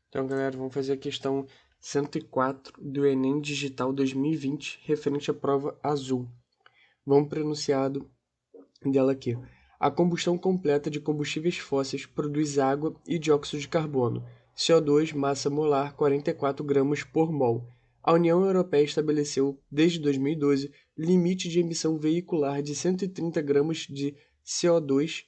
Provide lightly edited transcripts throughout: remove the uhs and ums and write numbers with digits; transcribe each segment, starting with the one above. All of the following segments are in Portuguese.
Então, galera, vamos fazer a questão 104 do Enem Digital 2020, referente à prova azul. Vamos para o enunciado dela aqui. A combustão completa de combustíveis fósseis produz água e dióxido de carbono, CO2, massa molar 44 gramas por mol. A União Europeia estabeleceu, desde 2012, limite de emissão veicular de 130 gramas de CO2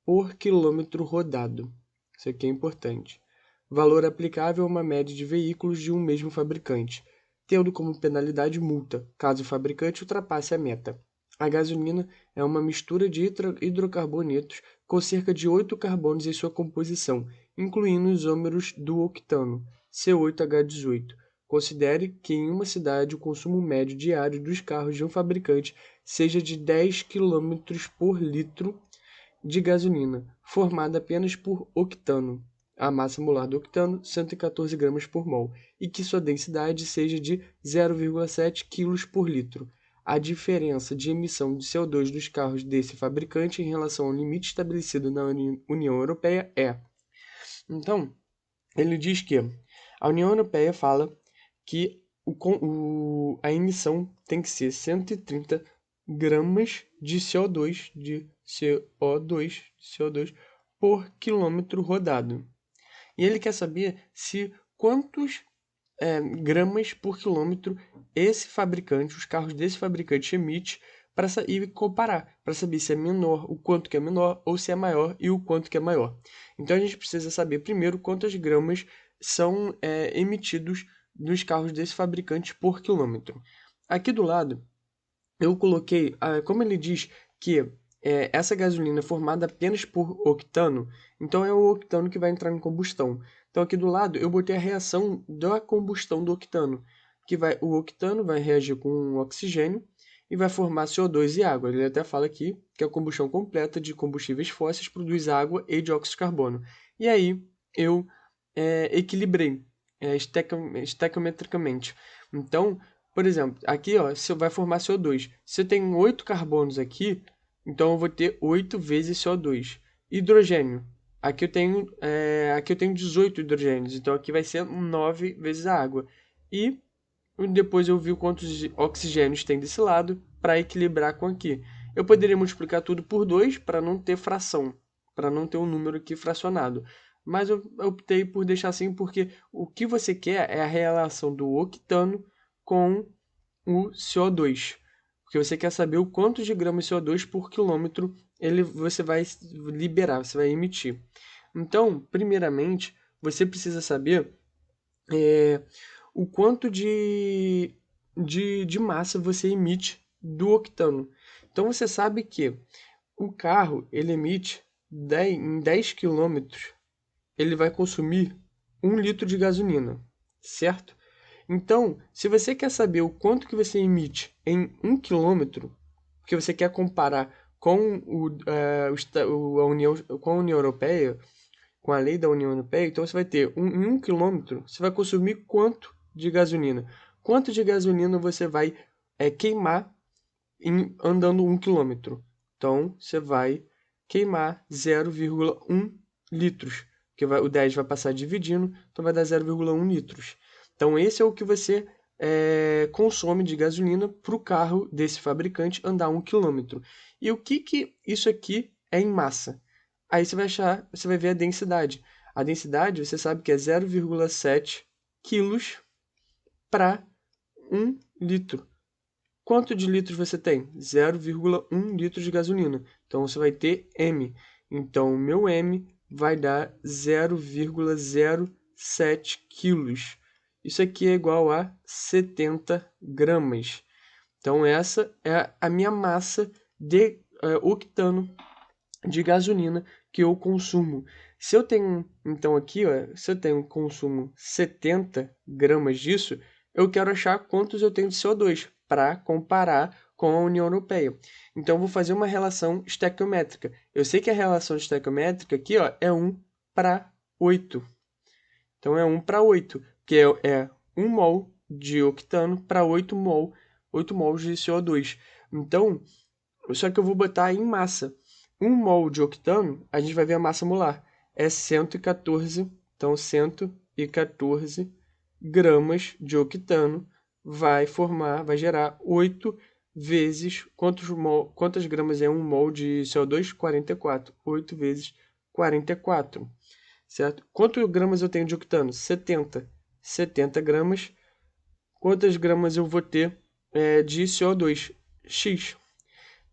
por quilômetro rodado. Isso aqui é importante. Valor aplicável a uma média de veículos de um mesmo fabricante, tendo como penalidade multa, caso o fabricante ultrapasse a meta. A gasolina é uma mistura de hidrocarbonetos com cerca de 8 carbonos em sua composição, incluindo os isômeros do octano, C8H18. Considere que em uma cidade o consumo médio diário dos carros de um fabricante seja de 10 quilômetros por litro de gasolina, formada apenas por octano, a massa molar do octano 114 gramas por mol, e que sua densidade seja de 0,7 kg por litro. A diferença de emissão de CO2 dos carros desse fabricante em relação ao limite estabelecido na União Europeia é. Então, ele diz que a União Europeia fala que a emissão tem que ser 130 gramas de CO2 por quilômetro rodado. E ele quer saber se quantos gramas por quilômetro esse fabricante, os carros desse fabricante emite e comparar, para saber se é menor, o quanto que é menor, ou se é maior e o quanto que é maior. Então a gente precisa saber primeiro quantas gramas são emitidos dos carros desse fabricante por quilômetro. Aqui do lado, eu coloquei, como ele diz que essa gasolina é formada apenas por octano, então é o octano que vai entrar em combustão. Então aqui do lado eu botei a reação da combustão do octano, o octano vai reagir com o oxigênio e vai formar CO2 e água. Ele até fala aqui que a combustão completa de combustíveis fósseis produz água e dióxido de carbono. E aí eu equilibrei estequiometricamente. Então, por exemplo, aqui ó, vai formar CO2. Se eu tenho 8 carbonos aqui, então eu vou ter 8 vezes CO2. Hidrogênio. Aqui eu tenho 18 hidrogênios, então aqui vai ser 9 vezes a água. E depois eu vi quantos oxigênios tem desse lado para equilibrar com aqui. Eu poderia multiplicar tudo por 2 para não ter fração, para não ter um número aqui fracionado. Mas eu optei por deixar assim porque o que você quer é a relação do octano com o CO2. Porque você quer saber o quanto de gramas de CO2 por quilômetro você vai liberar, você vai emitir. Então, primeiramente, você precisa saber o quanto de massa você emite do octano. Então, você sabe que o carro ele emite em 10 quilômetros, ele vai consumir 1 litro de gasolina, certo? Então, se você quer saber o quanto que você emite em 1 quilômetro, porque você quer comparar com com a União Europeia, com a lei da União Europeia, então você vai ter em 1 quilômetro, você vai consumir quanto de gasolina? Quanto de gasolina você vai queimar andando 1 quilômetro? Então, você vai queimar 0,1 litros, porque o 10 vai passar dividindo, então vai dar 0,1 litros. Então, esse é o que você consome de gasolina para o carro desse fabricante andar 1 quilômetro. E o que isso aqui é em massa? Aí você vai ver a densidade. A densidade, você sabe que é 0,7 quilos para 1 litro. Quanto de litros você tem? 0,1 litro de gasolina. Então, você vai ter M. Então, o meu M vai dar 0,07 quilos. Isso aqui é igual a 70 gramas. Então, essa é a minha massa de octano de gasolina que eu consumo. Se eu tenho, então aqui, ó, se eu tenho consumo 70 gramas disso, eu quero achar quantos eu tenho de CO2 para comparar com a União Europeia. Então, eu vou fazer uma relação estequiométrica. Eu sei que a relação estequiométrica aqui ó, é 1 para 8. Então, é 1 para 8, que é 1 mol de octano para 8 mols de CO2. Então, só que eu vou botar em massa. 1 mol de octano, a gente vai ver a massa molar. É 114, então 214 gramas de octano vai gerar 8 vezes, quantas gramas é 1 mol de CO2? 44. 8 vezes 44, certo? Quantos gramas eu tenho de octano? 70. 70 gramas. Quantas gramas eu vou ter de CO2? X.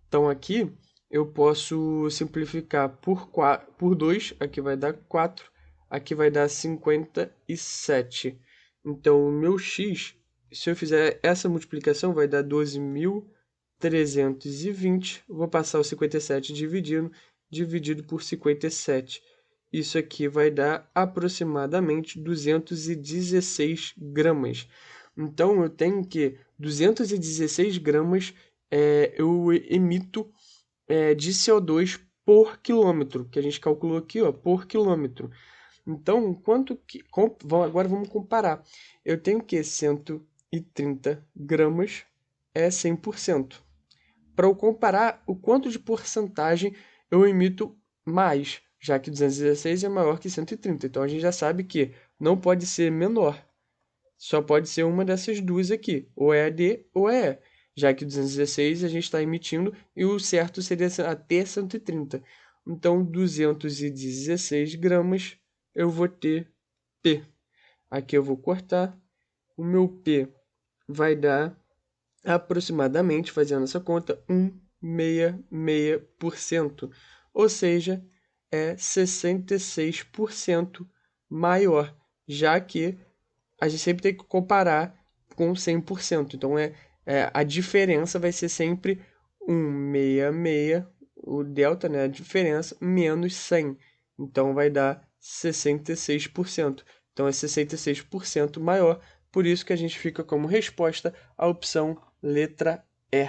Então, aqui eu posso simplificar por 2, aqui vai dar 4, aqui vai dar 57. Então, o meu x, se eu fizer essa multiplicação, vai dar 12.320. Vou passar o 57 dividido por 57. Isso aqui vai dar aproximadamente 216 gramas. Então, eu tenho que 216 gramas eu emito de CO2 por quilômetro, que a gente calculou aqui, ó, por quilômetro. Então, agora vamos comparar. Eu tenho que 130 gramas é 100%. Para eu comparar o quanto de porcentagem eu emito mais, já que 216 é maior que 130. Então, a gente já sabe que não pode ser menor. Só pode ser uma dessas duas aqui, ou é a D ou é E, já que 216 a gente está emitindo e o certo seria até 130. Então, 216 gramas eu vou ter P. Aqui eu vou cortar. O meu P vai dar aproximadamente, fazendo essa conta, 1,66%. Ou seja, é 66% maior, já que a gente sempre tem que comparar com 100%. Então, a diferença vai ser sempre 1,66, o delta, né, a diferença, menos 100. Então, vai dar 66%. Então, é 66% maior. Por isso que a gente fica como resposta a opção letra E.